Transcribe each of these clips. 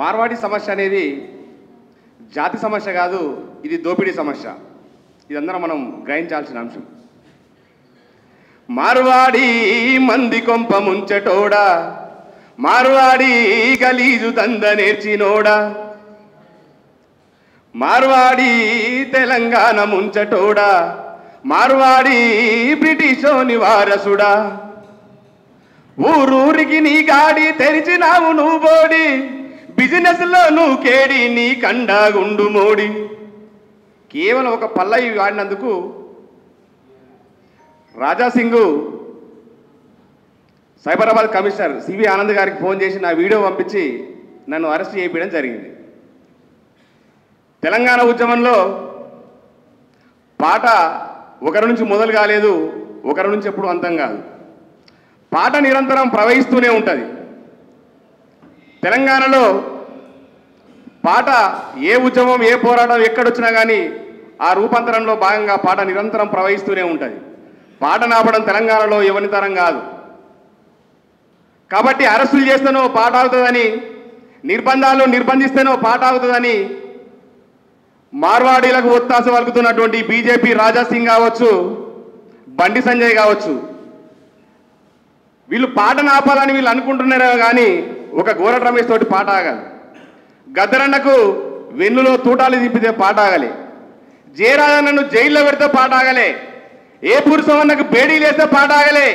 మార్వాడి సమస్య అనేది జాతి సమస్య కాదు, ఇది దోపిడీ సమస్య. ఇదందరం మనం గ్రహించాల్సిన అంశం. మార్వాడి మంది కొంప ముంచటోడా, మార్వాడి గలీజు దంద నేర్చినోడా, మార్వాడి తెలంగాణ ముంచటోడా, మార్వాడి బ్రిటిషోని వారసుడా, ఊరూరికి నీ గాడి తెరిచినావు నువ్వు బోడి, బిజినెస్లో నువ్వు కేడి నీ కండాగుండు మోడి. కేవలం ఒక పల్లవి వాడినందుకు రాజాసింగ్ సైబరాబాద్ కమిషనర్ సివి ఆనంద్ గారికి ఫోన్ చేసి నా వీడియో పంపించి నన్ను అరెస్ట్ చేయడం జరిగింది. తెలంగాణ ఉద్యమంలో పాట ఒకరి నుంచి మొదలు కాలేదు, ఒకరి నుంచి ఎప్పుడు అంతం కాదు. పాట నిరంతరం ప్రవహిస్తూనే ఉంటుంది. తెలంగాణలో పాట ఏ ఉద్యమం ఏ పోరాటం ఎక్కడొచ్చినా కానీ ఆ రూపాంతరంలో భాగంగా పాట నిరంతరం ప్రవహిస్తూనే ఉంటుంది. పాట నాపడం తెలంగాణలో ఎవరి తరం కాదు. కాబట్టి అరెస్టులు చేస్తేనో పాట అవుతుందని, నిర్బంధాలు నిర్బంధిస్తేనో పాట అవుతుందని మార్వాడీలకు ఒత్తాస పలుకుతున్నటువంటి బీజేపీ రాజాసింగ్ కావచ్చు, బండి సంజయ్ కావచ్చు, వీళ్ళు పాటను ఆపాలని వీళ్ళు అనుకుంటున్నారో కానీ ఒక గోరట రమేష్ తోటి పాట ఆగాలి. గద్దరన్నకు వెన్నులో తూటాలు దింపితే పాట ఆగలే, జయరాజన్నను జైల్లో పెడితే పాట ఆగలే, ఏ పురుషవన్నకు బేడీలు వేస్తే పాట ఆగలే,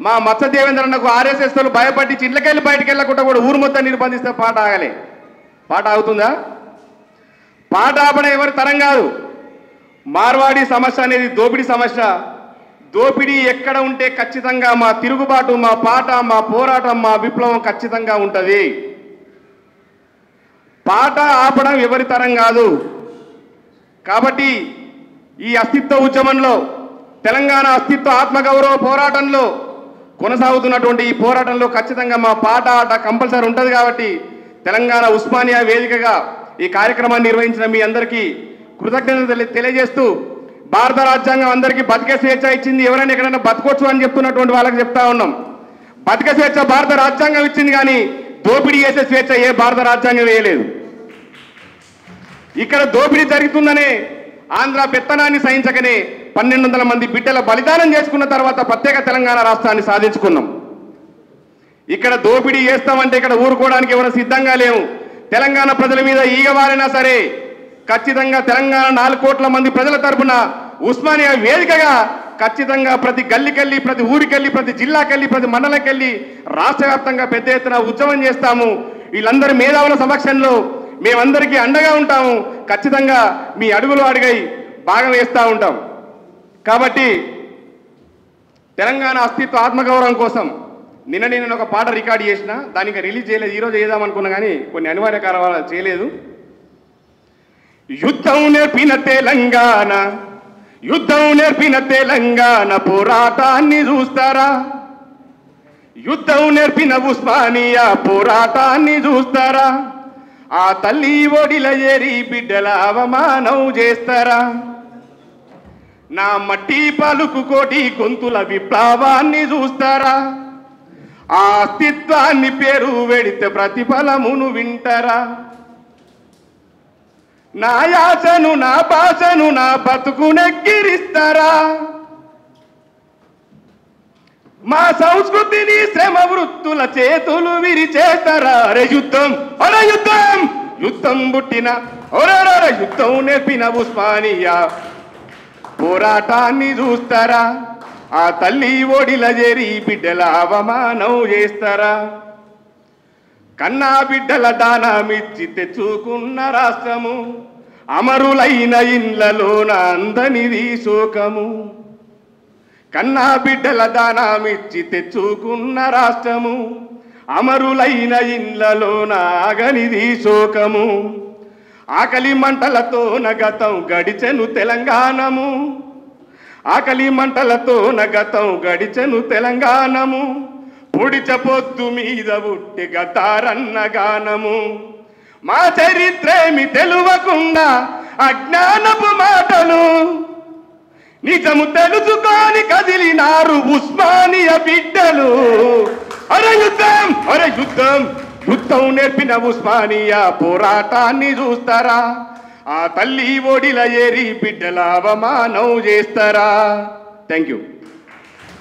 మా మత్స దేవేంద్రన్నకు ఆర్ఎస్ఎస్లు భయపడి చిట్లకెళ్ళి బయటికి వెళ్ళకుండా కూడా ఊరు మొత్తం నిర్బంధిస్తే పాట ఆగలే. పాట ఆగుతుందా? పాట ఆపడం ఎవరి తరం కాదు. మార్వాడి సమస్య అనేది దోపిడీ సమస్య. దోపిడీ ఎక్కడ ఉంటే ఖచ్చితంగా మా తిరుగుబాటు, మా పాట, మా పోరాటం, మా విప్లవం ఖచ్చితంగా ఉంటుంది. పాట ఆపడం ఎవరి తరం కాదు. కాబట్టి ఈ అస్తిత్వ ఉద్యమంలో, తెలంగాణ అస్తిత్వ ఆత్మగౌరవ పోరాటంలో కొనసాగుతున్నటువంటి ఈ పోరాటంలో ఖచ్చితంగా మా పాట ఆట కంపల్సరీ ఉంటుంది. కాబట్టి తెలంగాణ ఉస్మానియా వేదికగా ఈ కార్యక్రమాన్ని నిర్వహించిన మీ అందరికీ కృతజ్ఞతలు తెలియజేస్తూ, భారత రాజ్యాంగం అందరికీ బతికే స్వేచ్ఛ ఇచ్చింది. ఎవరైనా ఎక్కడైనా బతకొచ్చు అని చెప్తున్నటువంటి వాళ్ళకి చెప్తా ఉన్నాం, బతికే స్వేచ్ఛ భారత రాజ్యాంగం ఇచ్చింది, కానీ దోపిడీ చేసే స్వేచ్ఛ ఏ భారత రాజ్యాంగం వేయలేదు. ఇక్కడ దోపిడీ జరుగుతుందనే ఆంధ్ర పెత్తనాన్ని సహించకనే 1200 మంది బిడ్డల బలిదానం చేసుకున్న తర్వాత ప్రత్యేక తెలంగాణ రాష్ట్రాన్ని సాధించుకున్నాం. ఇక్కడ దోపిడీ చేస్తామంటే ఇక్కడ ఊరుకోవడానికి ఎవరు సిద్ధంగా లేవు. తెలంగాణ ప్రజల మీద ఈగవారైనా సరే ఖచ్చితంగా తెలంగాణ 4 కోట్ల మంది ప్రజల తరపున ఉస్మానియా వేదికగా ఖచ్చితంగా ప్రతి గల్లీకెళ్ళి, ప్రతి ఊరికెళ్ళి, ప్రతి జిల్లాకెళ్ళి, ప్రతి మండలంకెళ్ళి రాష్ట్ర వ్యాప్తంగా పెద్ద ఎత్తున ఉద్యమం చేస్తాము. వీళ్ళందరి మేధావుల సమక్షంలో మేమందరికీ అండగా ఉంటాము. ఖచ్చితంగా మీ అడుగులు అడుగై భాగం వేస్తూ ఉంటాం. కాబట్టి తెలంగాణ అస్తిత్వ ఆత్మగౌరవం కోసం నేను ఒక పాట రికార్డ్ చేసిన, దానికి రిలీజ్ చేయలేదు. ఈరోజు చేద్దామనుకున్నా కానీ కొన్ని అనివార్య కారణాలు చేయలేదు. యుద్ధం నేర్పిన తెలంగాణ, యుద్ధం నేర్పిన తెలంగాణ పోరాటాన్ని చూస్తారా, యుద్ధం నేర్పిన ఉస్మానియా పోరాటాన్ని చూస్తారా, ఆ తల్లి ఒడిల ఏరి బిడ్డల అవమానం చేస్తారా, నా మట్టి పలుకు కోటి గొంతుల విప్లవాన్ని చూస్తారా, ఆ అస్తిత్వాన్ని పేరు వెడితే ప్రతిఫలమును వింటారా, నా యాసను, నా భాషను, నా బతుకునెక్కిరిస్తారా, మా సంస్కృతిని శ్రమ వృత్తుల చేతులు విరిచేస్తారా. అరే యుద్ధం, అరే యుద్ధం, యుద్ధం పుట్టిన ఒరర యుద్ధం నేర్పిన ఉస్మానియా పోరాటాన్ని చూస్తారా, ఆ తల్లి ఒడిల చేరి బిడ్డల అవమానం చేస్తారా, కన్నా బిడ్డల దానమిచ్చి తెచ్చుకున్న రాష్ట్రము, అమరులైన ఇండ్లలోన అందనిది శోకము, కన్నా బిడ్డల దానమిచ్చి తెచ్చుకున్న రాష్ట్రము, అమరులైన ఇండ్లలోన ఆగనిది శోకము, ఆకలి మంటలతో నగతం గడిచెను తెలంగాణము, ఆకలి మంటలతో నగతం గడిచెను తెలంగాణము, పొడిచ పొద్దు మీద ఉట్టి గతారన్న గానము, మా చరిత్రేమి తెలువకుండా అజ్ఞానపు మాటలు, నిజము తెలుసుకొని కదిలినారు ఉస్మానియా బిడ్డలు. అరే యుద్ధం, అరే యుద్ధం, యుద్ధం నేర్పిన ఉస్మానియా పోరాటాన్ని చూస్తారా? ఆ తల్లి ఒడిల ఏరి బిడ్డల అవమానం చేస్తారా? Thank you.